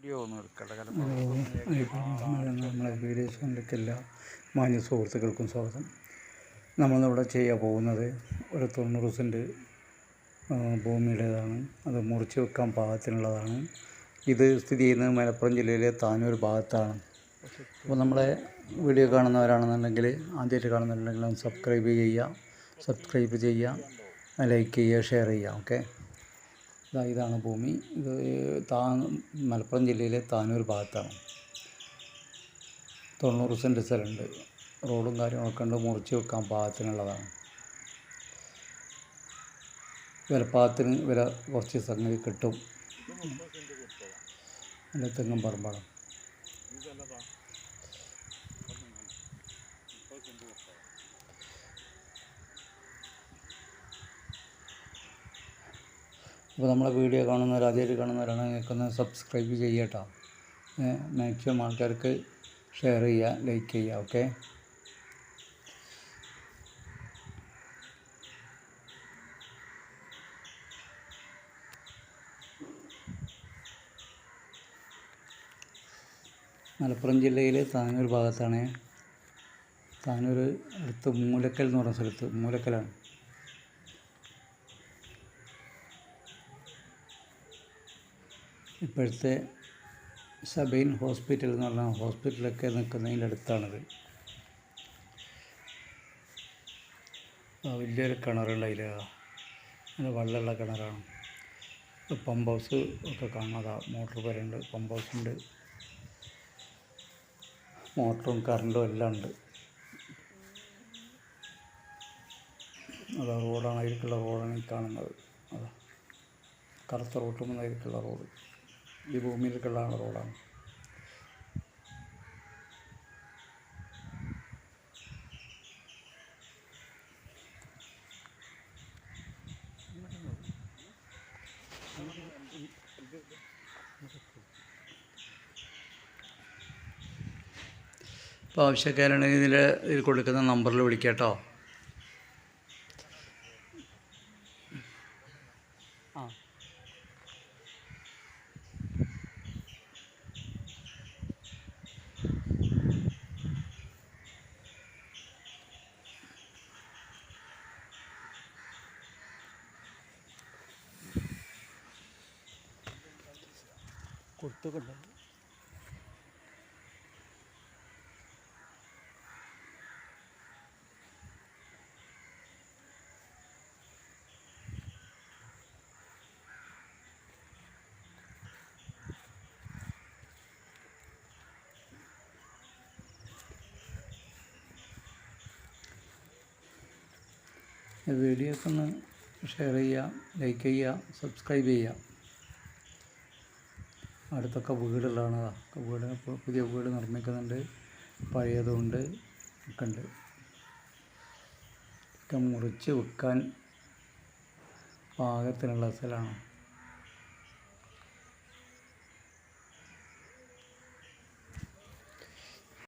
നമ്മളെ വീഡിയോ ചാനലിലേക്ക് എല്ലാ മാന്യ സുഹൃത്തുക്കൾക്കും സ്വാഗതം. നമ്മളിവിടെ ചെയ്യാൻ പോകുന്നത് ഒരു 90 സെൻറ്റ് ഭൂമിയുടേതാണ്. അത് മുറിച്ച് വെക്കാൻ പാകത്തിനുള്ളതാണ്. ഇത് സ്ഥിതി ചെയ്യുന്നത് മലപ്പുറം ജില്ലയിലെ താനൂർ ഭാഗത്താണ്. അപ്പോൾ നമ്മളെ വീഡിയോ കാണുന്നവരാണെന്നുണ്ടെങ്കിൽ, ആദ്യമായിട്ട് കാണുന്നുണ്ടെങ്കിൽ സബ്സ്ക്രൈബ് ചെയ്യുക, ലൈക്ക് ചെയ്യുക, ഷെയർ ചെയ്യുക. ഓക്കെ, ഇതാണ് ഭൂമി. ഇത് മലപ്പുറം ജില്ലയിലെ താനൂർ ഭാഗത്താണ്. 90 സെൻറ്റ് സ്ഥലമുണ്ട്. റോഡും കാര്യങ്ങളൊക്കെ ഉണ്ട്. മുറിച്ച് വെക്കാൻ പാകത്തിനുള്ളതാണ്. വിലപ്പാകത്തിന് വില കുറച്ച് സംഗതി കിട്ടും. നല്ല തെങ്ങും പറമ്പാണ്. അപ്പോൾ നമ്മളെ വീഡിയോ ആദ്യമായിട്ട് കാണുന്നവരാണെങ്കിൽ നിങ്ങൾക്കൊന്ന് സബ്സ്ക്രൈബ് ചെയ്യട്ടോ. മാക്സിമം ആൾക്കാർക്ക് ഷെയർ ചെയ്യുക, ലൈക്ക് ചെയ്യുക. ഓക്കെ, മലപ്പുറം ജില്ലയിലെ താനൂർ ഭാഗത്താണ്. താനൂർ അടുത്ത് മൂലക്കൽ എന്ന് പറഞ്ഞ സ്ഥലത്ത്, മൂലക്കലാണ്. ഇപ്പോഴത്തെ സബൈൻ ഹോസ്പിറ്റൽ എന്ന് പറഞ്ഞ ഹോസ്പിറ്റലൊക്കെ നിൽക്കുന്നതിൻ്റെ അടുത്താണിത്. വലിയൊരു കിണറുണ്ട്. അതിൽ നല്ല വെള്ളമുള്ള കിണറാണ്. പമ്പ് ഹൗസ് ഒക്കെ കാണാതെ മോട്ടർ വരെയുണ്ട്. പമ്പ് ഹൗസുണ്ട്, മോട്ടറും കറണ്ടും എല്ലാം ഉണ്ട്. അതാ റോഡാണ്, അതിലേക്കുള്ള റോഡാണ് ഈ കാണുന്നത്. അതാ കറുത്ത റോട്ടും അതിലേക്കുള്ള റോഡ്, ഈ ഭൂമിയിലേക്കുള്ള റോഡാണ്. ഇപ്പോൾ ആവശ്യക്കാരാണെങ്കിൽ ഇതിൽ കൊടുക്കുന്ന നമ്പറിൽ വിളിക്കാം കേട്ടോ. കൊടുത്തുകൊണ്ട് വീഡിയോസ് ഒന്ന് ഷെയർ ചെയ്യുക, ലൈക്ക് ചെയ്യുക, സബ്സ്ക്രൈബ് ചെയ്യുക. അടുത്തൊക്കെ വീടുള്ളതാണ്. പുതിയ വീട് നിർമ്മിക്കുന്നുണ്ട്, പഴയതുകൊണ്ട് ഒക്കെ ഉണ്ട്. ഒക്കെ മുറിച്ച് വെക്കാൻ പാകത്തിനുള്ള സ്ഥലമാണ്.